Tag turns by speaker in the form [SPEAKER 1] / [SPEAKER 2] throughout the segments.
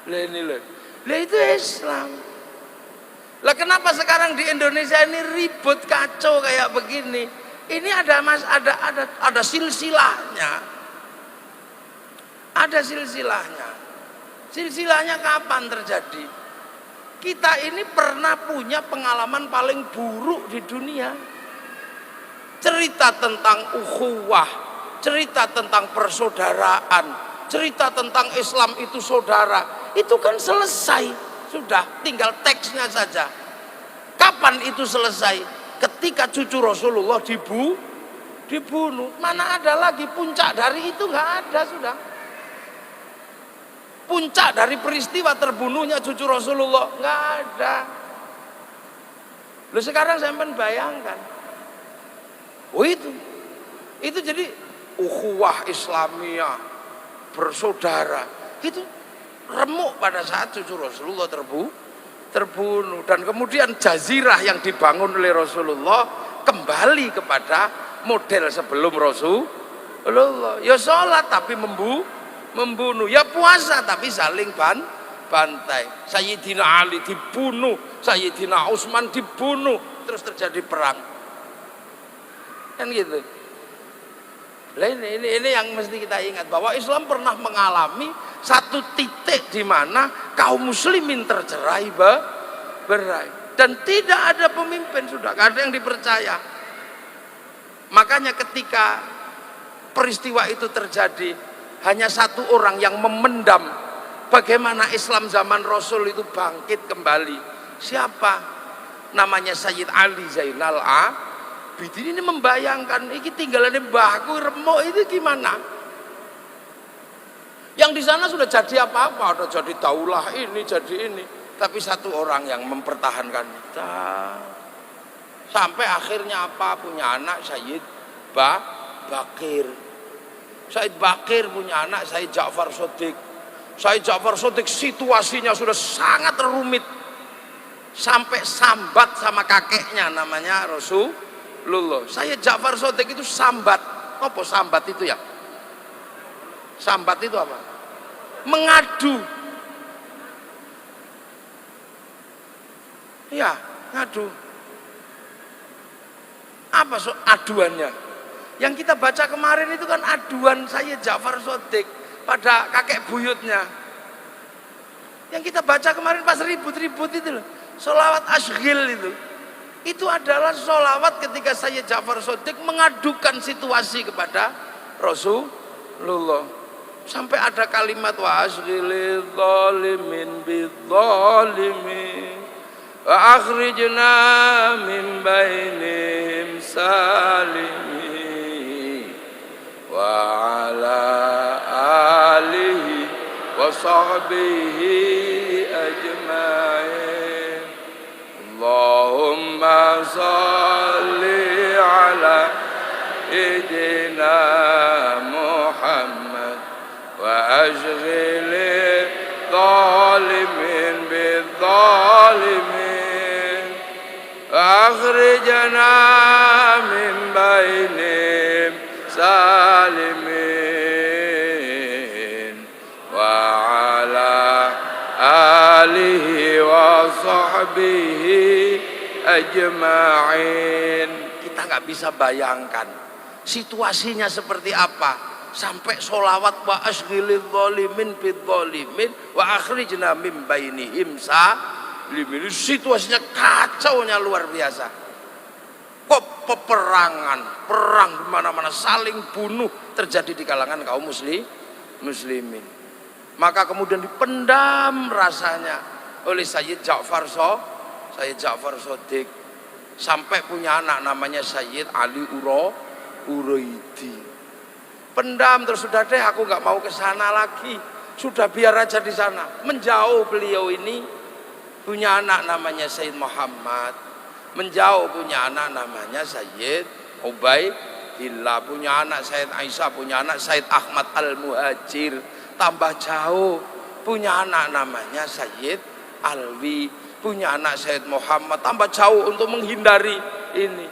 [SPEAKER 1] Lah itu Islam. Lah kenapa sekarang di Indonesia ini ribut kacau kayak begini? Ini ada silsilahnya. Ada silsilahnya. Silsilahnya kapan terjadi? Kita ini pernah punya pengalaman paling buruk di dunia. Cerita tentang ukhuwah, cerita tentang persaudaraan, cerita tentang Islam itu saudara, itu kan selesai, sudah tinggal teksnya saja. Kapan itu selesai? Ketika cucu Rasulullah dibunuh. Mana ada lagi puncak dari itu? Nggak ada sudah. Puncak dari peristiwa terbunuhnya cucu Rasulullah nggak ada. Loh sekarang sampean bayangkan. Oh itu jadi ukhuwah Islamiyah, bersaudara, itu remuk pada saat cucu Rasulullah terbunuh. Dan kemudian jazirah yang dibangun oleh Rasulullah kembali kepada model sebelum Rasulullah. Ya sholat tapi membunuh, ya puasa tapi saling bantai. Sayyidina Ali dibunuh, Sayyidina Utsman dibunuh, terus terjadi perang. Kan gitu. Ini yang mesti kita ingat, bahwa Islam pernah mengalami satu titik di mana kaum muslimin tercerai berai dan tidak ada pemimpin, sudah gak ada yang dipercaya. Makanya ketika peristiwa itu terjadi, hanya satu orang yang memendam bagaimana Islam zaman Rasul itu bangkit kembali. Siapa? Namanya Sayyid Ali Zainal Abidin. Ini membayangkan, ini tinggalannya mbahku remuk itu gimana? Yang di sana sudah jadi apa-apa, ada jadi daulah ini, jadi ini, tapi satu orang yang mempertahankan kita. Sampai akhirnya apa? Punya anak Sayyid Bakir. Sayyid Bakir punya anak Sayyid Ja'far Shadiq. Sayyid Ja'far Shadiq situasinya sudah sangat rumit, sampai sambat sama kakeknya namanya Rasulullah. Sayyid Ja'far Shadiq itu sambat. Apa sambat itu ya? Sambat itu apa? Mengadu. Ya, ngadu. Apa aduannya? Yang kita baca kemarin itu kan aduan Sayyid Ja'far Shadiq pada kakek buyutnya. Yang kita baca kemarin pas ribut-ribut itu loh, sholawat asghil itu adalah sholawat ketika Sayyid Ja'far Shadiq mengadukan situasi kepada Rasulullah. Sampai ada kalimat wa asghilil zalimin bidzalimin wa akhrijna min bainihim salimin wa ala alihi wa sahbihi ajma'in. Allahumma salli ala sayyidina Muhammad wa ashghilil zalimin bidzalimin akhrijna min bainihim salimin wa ala alihi wa sahbihi ajma'in. Kita nggak bisa bayangkan situasinya seperti apa, sampai sholawat wa asghilil zalimin bidzalimin wa akhrijna min bainihim salimin. Situasinya kacaunya luar biasa. Kok peperangan, perang di mana-mana, saling bunuh terjadi di kalangan kaum muslimin. Maka kemudian dipendam rasanya oleh Sayyid Ja'far Shadiq sampai punya anak namanya Sayyid Ali Uraidi. Pendam terus, sudah deh aku nggak mau ke sana lagi, sudah biar aja di sana. Menjauh beliau ini, punya anak namanya Sayyid Muhammad, menjauh punya anak namanya Sayyid Ubaidillah, punya anak Sayyid Aisyah, punya anak Sayyid Ahmad Al-Muhajir, tambah jauh punya anak namanya Sayyid Alwi, punya anak Sayyid Muhammad, tambah jauh untuk menghindari ini,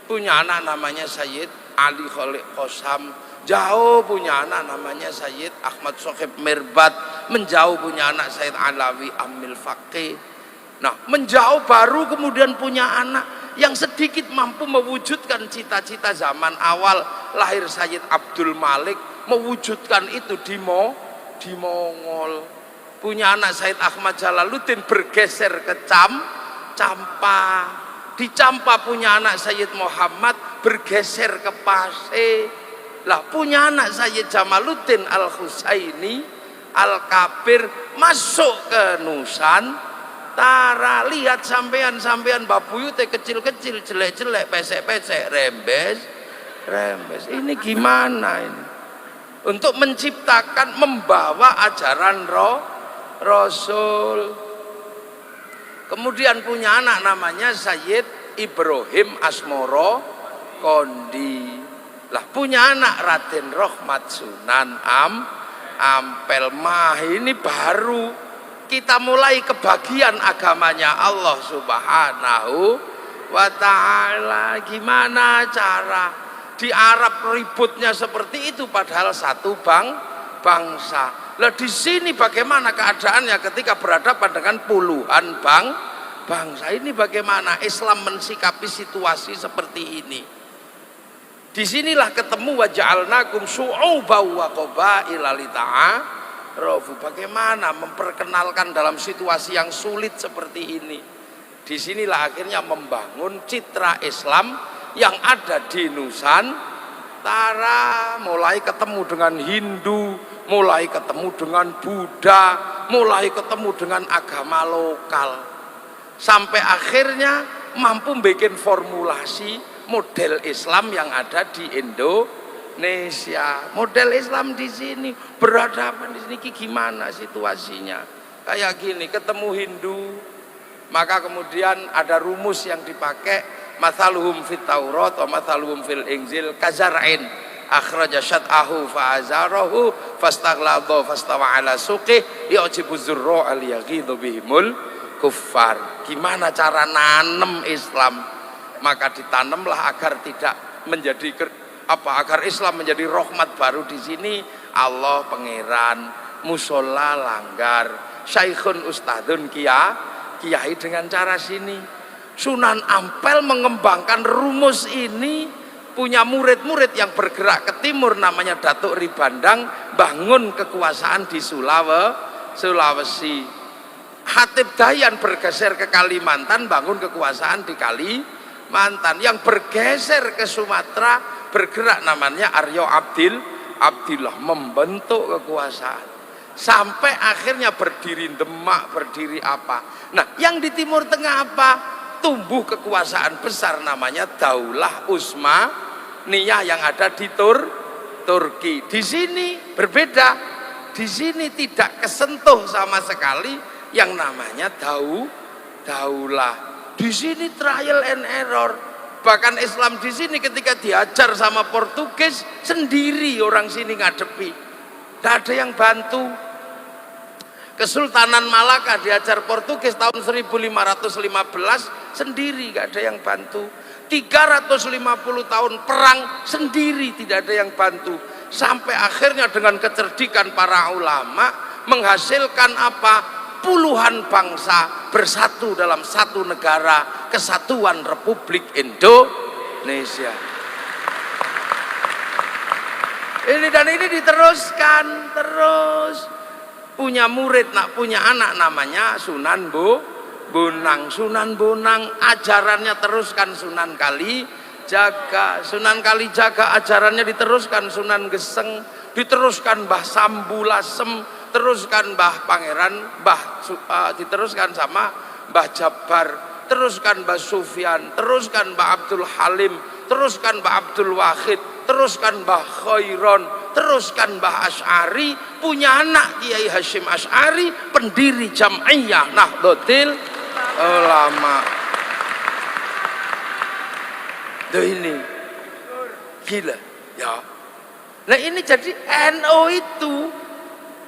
[SPEAKER 1] punya anak namanya Sayyid Ali Khalid Qasam, Jauh punya anak namanya Sayyid Ahmad Sohib Mirbat, menjauh punya anak Sayyid Alawi Amil Faqih. Nah, menjauh baru kemudian punya anak yang sedikit mampu mewujudkan cita-cita zaman awal lahir Sayyid Abdul Malik, mewujudkan itu di Mongol. Punya anak Sayyid Ahmad Jalaluddin bergeser ke Campa. Di Campa punya anak Sayyid Muhammad bergeser ke Pase. Lah punya anak Sayyid Jamaluddin Al-Husaini Al-Kabir masuk ke Nusantara. Lihat sampean babuyute kecil-kecil, jelek-jelek, pesek-pesek, rembes. Ini gimana ini? Untuk menciptakan, membawa ajaran Rasul. Kemudian punya anak namanya Sayyid Ibrahim Asmoro Kondi. Lah punya anak Raden Rohmat Sunan Ampel. Mah ini baru kita mulai kebagian agamanya Allah Subhanahu wa ta'ala. Gimana cara di Arab ributnya seperti itu padahal satu bangsa. Lah di sini bagaimana keadaannya ketika berhadapan dengan puluhan bangsa? Ini bagaimana Islam mensikapi situasi seperti ini? Disinilah ketemu waja'alnakum syu'uban wa qabaila lita'arafu. Bagaimana memperkenalkan dalam situasi yang sulit seperti ini. Disinilah akhirnya membangun citra Islam yang ada di Nusantara. Mulai ketemu dengan Hindu, mulai ketemu dengan Buddha, mulai ketemu dengan agama lokal. Sampai akhirnya mampu bikin formulasi model Islam yang ada di Indonesia. Model Islam di sini berhadapan di sini gimana situasinya? Kayak gini, ketemu Hindu, maka kemudian ada rumus yang dipakai, mathaluhum fit Taurat wa mathaluhum fil Injil kazar'in akhraja syat'ahu fa'azarahu fastaghladha fastawa ala suqih yu'jibu zurra al yaghidhu bihimul kuffar. Gimana cara nanem Islam? Maka ditanamlah agar tidak menjadi agar Islam menjadi rahmat baru di sini. Allah pangeran, musola langgar, syaikhun ustadzun kiai dengan cara sini. Sunan Ampel mengembangkan rumus ini, punya murid-murid yang bergerak ke timur namanya Datuk Ribandang, bangun kekuasaan di Sulawesi. Hatib Dayan bergeser ke Kalimantan, bangun kekuasaan di Kalimantan. Yang bergeser ke Sumatera bergerak namanya Aryo Abdillah, membentuk kekuasaan sampai akhirnya berdiri Demak, berdiri apa. Nah, yang di Timur Tengah apa? Tumbuh kekuasaan besar namanya Daulah Utsmaniyah yang ada di Turki. Di sini berbeda. Di sini tidak kesentuh sama sekali yang namanya daulah. Di sini trial and error. Bahkan Islam di sini ketika diajar sama Portugis sendiri orang sini ngadepi. Tidak ada yang bantu. Kesultanan Malaka diajar Portugis tahun 1515 sendiri, gak ada yang bantu. 350 tahun perang sendiri, tidak ada yang bantu. Sampai akhirnya dengan kecerdikan para ulama menghasilkan apa? Puluhan bangsa bersatu dalam satu negara, Kesatuan Republik Indonesia. Ini dan ini diteruskan terus. Punya murid, punya anak namanya Sunan Bonang. Sunan Bonang ajarannya teruskan Sunan Kalijaga. Sunan Kalijaga ajarannya diteruskan Sunan Geseng, diteruskan Mbah Sambulasem, teruskan Mbah Pangeran, diteruskan sama Mbah Jabar, teruskan Mbah Sufyan, teruskan Mbah Abdul Halim, teruskan Mbah Abdul Wahid, teruskan Mbah Khairon, teruskan Mbah Asy'ari, punya anak Kiai Hashim Asy'ari, pendiri Jam'iyah Nahdlatul Ulama. Tuh ini gila ya. Nah ini jadi NU itu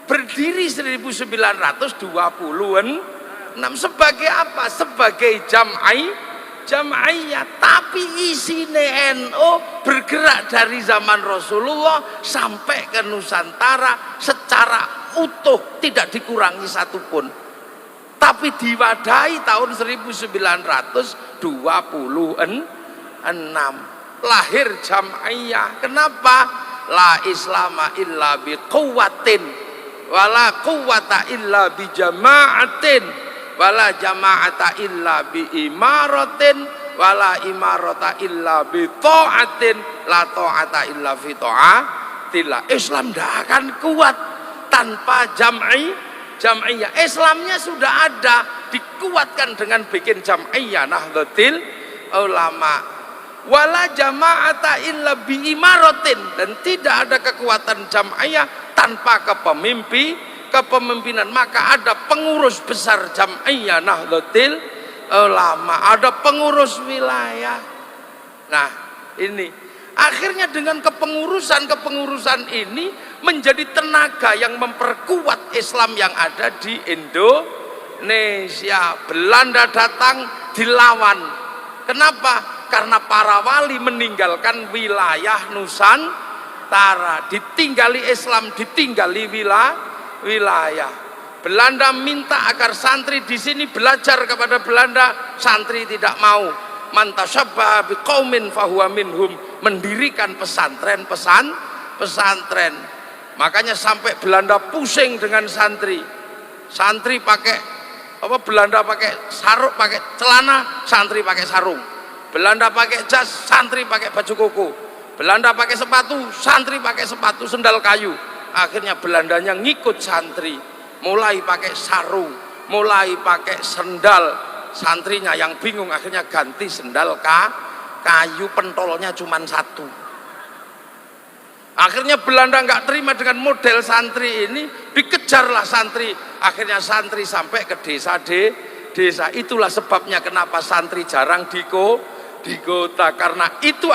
[SPEAKER 1] berdiri 1926 sebagai apa? Sebagai Jamaiyah, tapi isine NU bergerak dari zaman Rasulullah sampai ke Nusantara secara utuh, tidak dikurangi satupun. Tapi diwadahi tahun 1926 lahir Jamaiyah. Kenapa? La islama illa bi quwwatin wala quwwata illa bi jama'atin wala jama'ata illa bi imaratin wala imarata illa bi ta'atin la ta'ata illa fi ta'atillah. Islam tidak akan kuat tanpa jam'iyah. Islamnya sudah ada, dikuatkan dengan bikin jam'iyah Nahdlatul Ulama. Wala jama'ata illa bi imaratin, dan tidak ada kekuatan jam'iyah tanpa kepemimpinan. Maka ada pengurus besar Jam'iyah Nahdlatul Ulama, ada pengurus wilayah. Nah, ini akhirnya dengan kepengurusan ini menjadi tenaga yang memperkuat Islam yang ada di Indonesia. Belanda datang dilawan. Kenapa? Karena para wali meninggalkan wilayah Nusantara, ditinggali Islam, ditinggali wilayah. Belanda minta agar santri di sini belajar kepada Belanda, santri tidak mau. Man tasyabbaha biqaumin fahuwa minhum, mendirikan pesantren. Makanya sampai Belanda pusing dengan santri. Santri pakai Belanda pakai sarung, pakai celana, santri pakai sarung. Belanda pakai jas, santri pakai baju koko. Belanda pakai sepatu, santri pakai sepatu sendal kayu. Akhirnya Belandanya ngikut santri, mulai pakai sarung, mulai pakai sendal. Santrinya yang bingung akhirnya ganti sendal kayu, pentolnya cuma satu. Akhirnya Belanda nggak terima dengan model santri ini, dikejarlah santri. Akhirnya santri sampai ke desa. Itulah sebabnya kenapa santri jarang di kota, karena itu